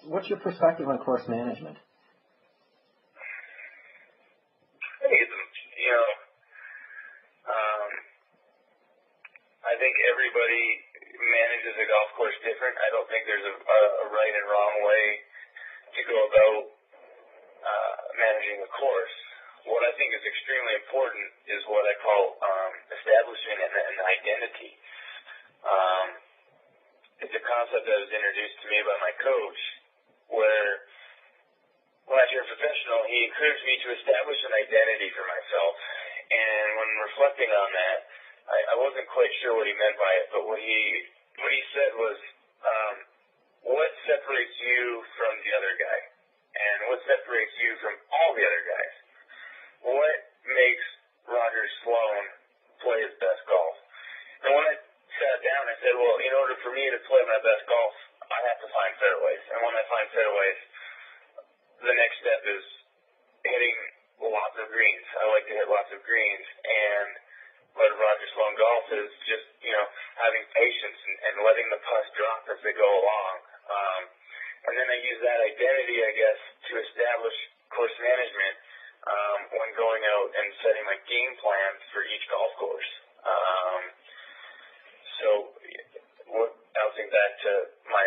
What's your perspective on course management? I think it's, I think everybody manages a golf course different. I don't think there's a right and wrong way to go about managing a course. What I think is extremely important is what I call establishing an identity. It's a concept that was introduced to me by my coach, where when I turned professional, he encouraged me to establish an identity for myself. And when reflecting on that, I wasn't quite sure what he meant by it, but what he said was, what separates you from the other guy? And what separates you from all the other guys? What makes Roger Sloan play his best golf? And when I sat down, I said, well, in order for me to play my best golf, I have to find fairways. And when I find fairways, the next step is hitting lots of greens. I like to hit lots of greens. And what Roger Sloan golf is just, having patience and letting the putts drop as they go along. And then I use that identity, I guess, to establish course management when going out and setting my game plan for each golf course. So bouncing back to my,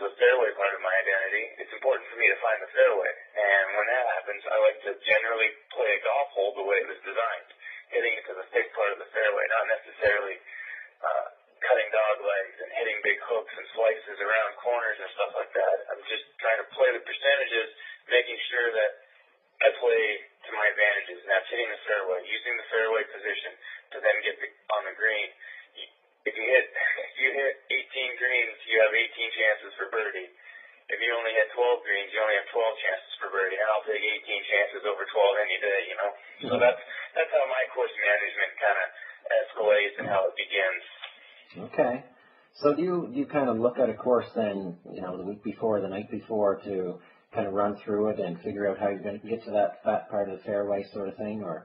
the fairway part of my identity, it's important for me to find the fairway. And when that happens, I like to generally play a golf hole the way it was designed, hitting it to the thick part of the fairway, not necessarily cutting dog legs and hitting big hooks and slices around corners and stuff like that. I'm just trying to play the percentages, making sure that I play to my advantages. And that's hitting the fairway, using the fairway position to then get on the green. If you hit 18 greens, you have 18 chances for birdie. If you only hit 12 greens, you only have 12 chances for birdie. And I'll take 18 chances over 12 any day, So that's how my course management kind of escalates and how it begins. Okay. So do you kind of look at a course then, the week before, the night before, to kind of run through it and figure out how you're going to get to that fat part of the fairway sort of thing, or?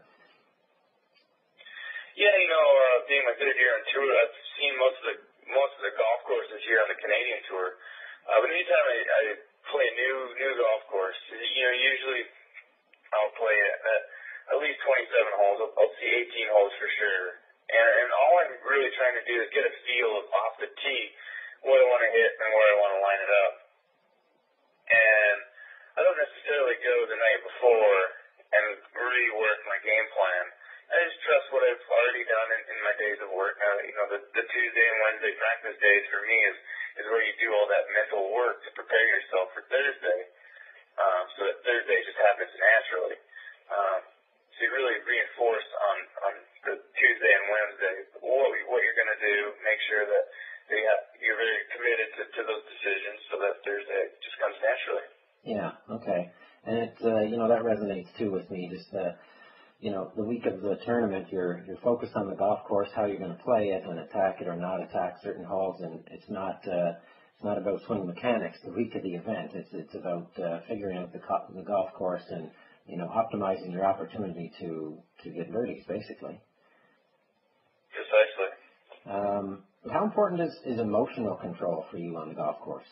Yeah, being my third year on tour, I've seen most of the golf courses here on the Canadian tour. But anytime I play a new golf course, usually I'll play at least 27 holes. I'll see 18 holes for sure. And all I'm really trying to do is get a feel of off the tee what I want to hit and where I want to line it up. And I don't necessarily go the night before and rework my game plan. I just trust what I've already done in my days of work. The Tuesday and Wednesday practice days for me is where you do all that mental work to prepare yourself for Thursday. So that Thursday just happens naturally. So you really reinforce on the Tuesday and Wednesday what you're going to do. Make sure that you're very committed to those decisions so that Thursday just comes naturally. Yeah, okay. And it, that resonates too with me. Just the week of the tournament, you're focused on the golf course, how you're going to play it and attack it or not attack certain holes, and it's not about swing mechanics the week of the event. It's about figuring out the golf course and optimizing your opportunity to get birdies, basically. Precisely. How important is emotional control for you on the golf course?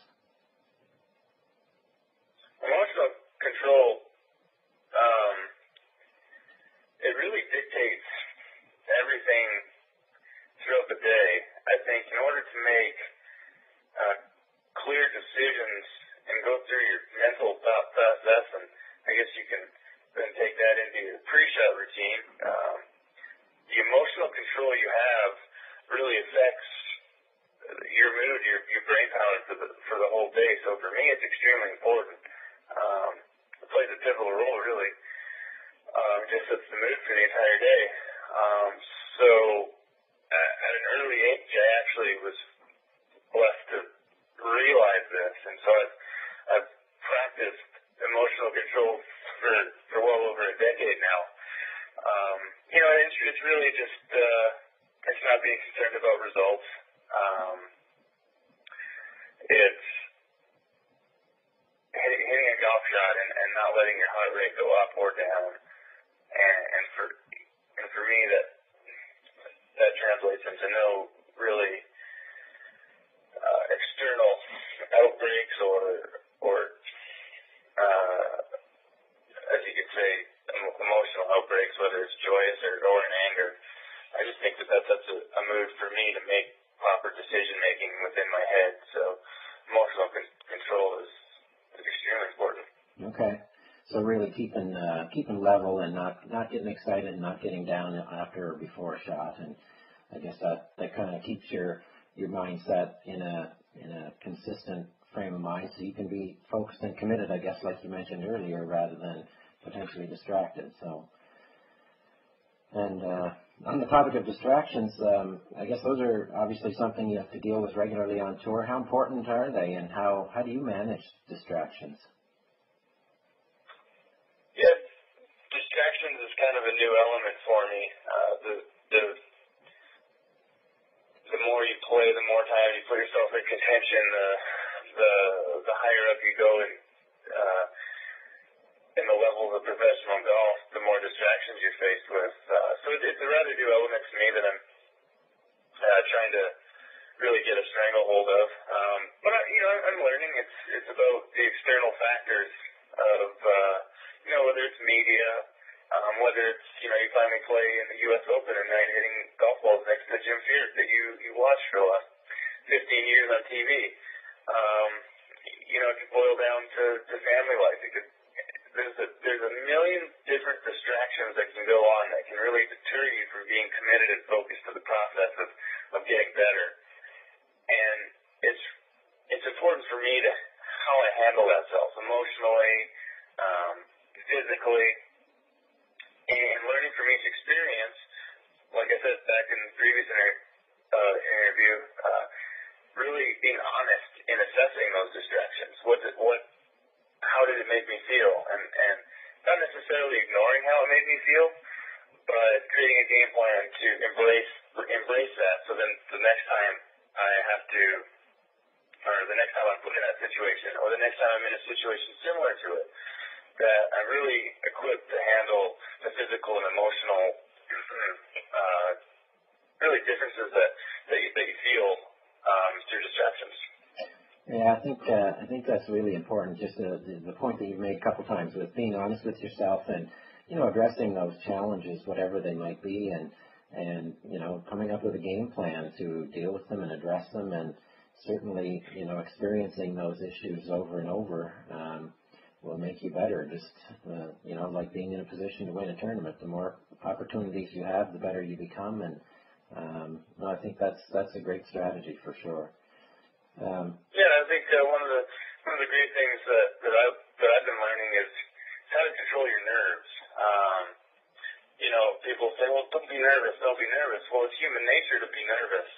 Emotional control, it really dictates everything throughout the day. I think in order to make clear decisions and go through your mental thought process, and I guess you can then take that into your pre-shot routine, the emotional control you have really affects your mood, your brain power for the whole day. So for me, it's extremely important. It plays a pivotal role, really. Just sets the mood for the entire day. So at an early age, I actually was blessed to realize this, and so I've practiced emotional control for well over a decade now. It's really just it's not being concerned about results. It's hitting a golf shot and not letting your heart rate go up or down. And for me, that translates into no really external outbreaks or me to make proper decision making within my head. So emotional control is extremely important. Okay. So really keeping level and not getting excited and not getting down after or before a shot, and I guess that kind of keeps your mindset in a consistent frame of mind, so you can be focused and committed, I guess, like you mentioned earlier, rather than potentially distracted. So, and on the topic of distractions, I guess those are obviously something you have to deal with regularly on tour. How important are they, and how do you manage distractions? Yeah, distractions is kind of a new element for me. The more you play, the more time you put yourself in contention, the higher up you go in the level of professional golf, the more distractions you're faced with. So it's a rather new element to me that I'm trying to really get a stranglehold of. But I'm learning. It's about the external factors of whether it's media, whether it's you finally play in the U.S. Open and now you're hitting golf balls next to Jim Furyk that you watched for the last 15 years on TV. It could boil down to family life. There's a million different distractions that can go on that can really deter you from being committed and focused to the process of getting better. And it's important for me to how I handle that self emotionally, physically, and learning from each experience. Like I said back in the previous interview, really being honest in assessing those distractions. How did it make me feel? And not necessarily ignoring how it made me feel, but creating a game plan to embrace that. So then the next time the next time I'm put in that situation, or the next time I'm in a situation similar to it, that I'm really equipped to handle the physical and emotional really differences that you feel through distractions. Yeah, I think that's really important. Just the point that you've made a couple times with being honest with yourself and addressing those challenges, whatever they might be, and coming up with a game plan to deal with them and address them, and certainly experiencing those issues over and over will make you better. Just like being in a position to win a tournament. The more opportunities you have, the better you become, and I think that's a great strategy for sure. I think one of the great things that I've been learning is how to control your nerves. People say, well, don't be nervous. Well, it's human nature to be nervous.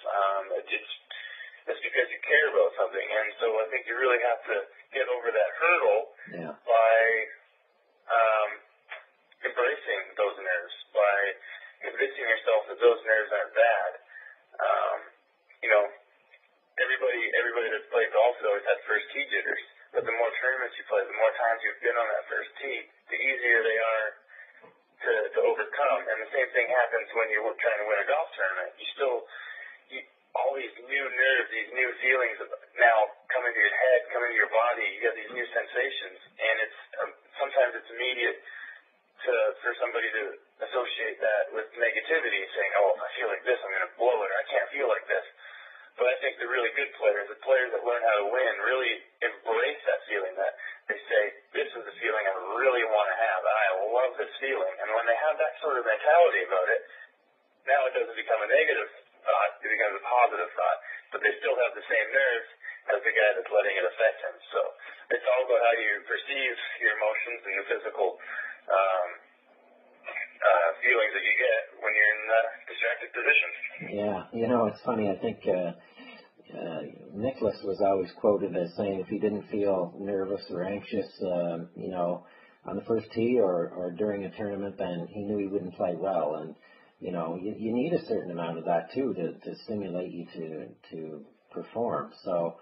It's because you care about something, and so I think you really have to get over that hurdle by embracing those nerves, by convincing yourself that those nerves aren't bad. Everybody that's played golf has always had first tee jitters, but the more tournaments you play, the more times you've been on that first tee, the easier they are to overcome. And the same thing happens when you're trying to win a golf tournament. All these new nerves, these new feelings now come into your head, come into your body. You get these new sensations, and it's sometimes it's immediate for somebody to associate that with negativity, saying, "Oh, if I feel like this, I'm going to blow it," or "I can't feel like this." But I think the really good players, the players that learn how to win, really embrace that feeling. That they say, "This is the feeling I really want to have. I love this feeling." And when they have that sort of mentality about it, now it doesn't become a negative thought, it becomes a positive thought. But they still have the same nerves as the guy that's letting it affect him. So it's all about how you perceive your emotions and the physical feelings that you get when you're in a distracted position. Yeah, it's funny. I think Nicklaus was always quoted as saying if he didn't feel nervous or anxious, on the first tee or during a tournament, then he knew he wouldn't play well. And you need a certain amount of that too to stimulate you to perform. So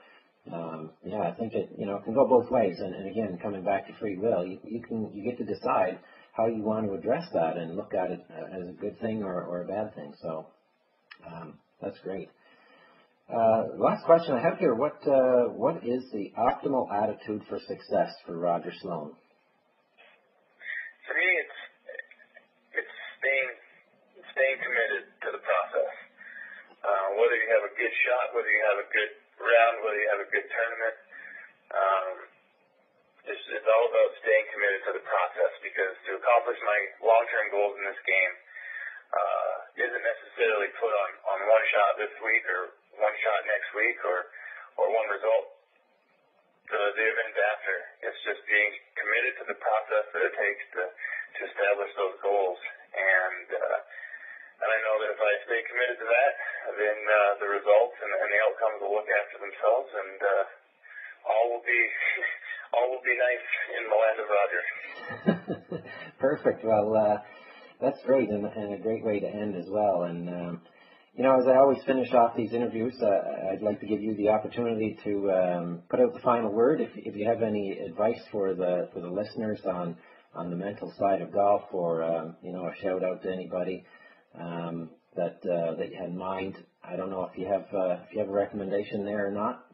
I think it can go both ways. And again, coming back to free will, you get to decide how you want to address that and look at it as a good thing or a bad thing. So that's great. Last question I have here: what is the optimal attitude for success for Roger Sloan? For me, it's staying committed to the process. whether you have a good shot, whether you have a good round, whether you have a good tournament. It's all about staying committed to the process, because to accomplish my long-term goals in this game isn't necessarily put on one shot this week or one shot next week or one result the event after. It's just being committed to the process that it takes to establish those goals. And I know that if I stay committed to that, then the results and the outcomes will look after themselves, and all will be nice in the land of Roger. Perfect. Well, that's great, and a great way to end as well. And as I always finish off these interviews, I'd like to give you the opportunity to put out the final word. If you have any advice for the listeners on the mental side of golf, or a shout out to anybody that you had in mind. I don't know if you have a recommendation there or not.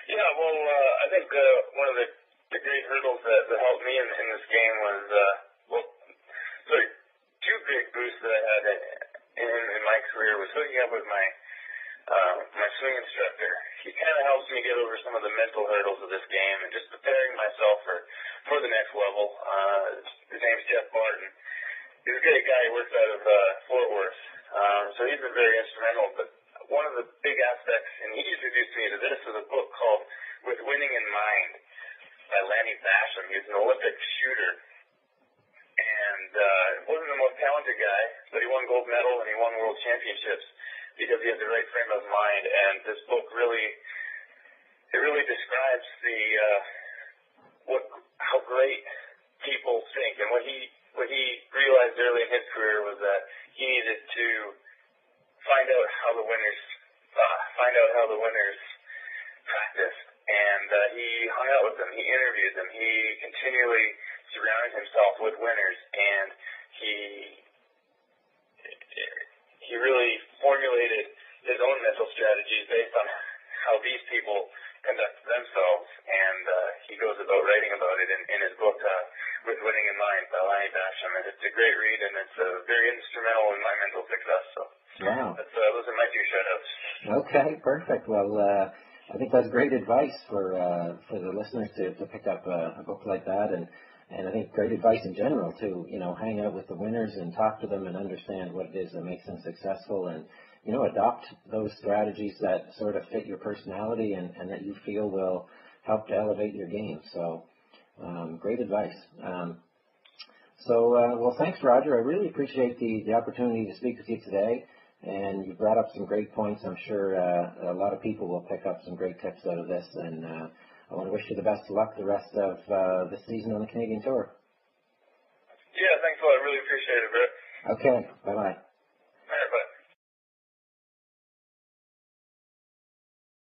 Yeah, well, I think one of the great hurdles that helped me in this game was two big boosts that I had in my career was hooking up with my swing instructor. He kind of helps me get over some of the mental hurdles of this game and just preparing myself for the next level. His name's Jeff Barton. He's a great guy. He works out of Fort Worth. So he's been very instrumental. But one of the big aspects, and he introduced me to this, is a book called With Winning in Mind by Lanny Basham. He's an Olympic shooter. And wasn't the most talented guy, but he won gold medal and he won world championships because he had the right frame of mind. And this book really describes how great people think. And what he realized early in his career was that he needed to find out how the winners practiced. And he hung out with them. He interviewed them. He continually surrounded himself with winners, and he really formulated his own mental strategies based on how these people conduct themselves. And he goes about writing about it in his book, With Winning in Mind by Lanny Basham. And it's a great read, and it's very instrumental in my mental success. So wow. Those are my two shout-outs. Okay, perfect. Well, I think that's great advice for the listeners to pick up a book like that, and I think great advice in general to hang out with the winners and talk to them and understand what it is that makes them successful, and adopt those strategies that sort of fit your personality and that you feel will help to elevate your game. So great advice. Well, thanks, Roger. I really appreciate the opportunity to speak with you today. And you brought up some great points. I'm sure a lot of people will pick up some great tips out of this. And I want to wish you the best of luck the rest of this season on the Canadian Tour. Yeah, thanks a lot. I really appreciate it, Brett. Okay, bye-bye.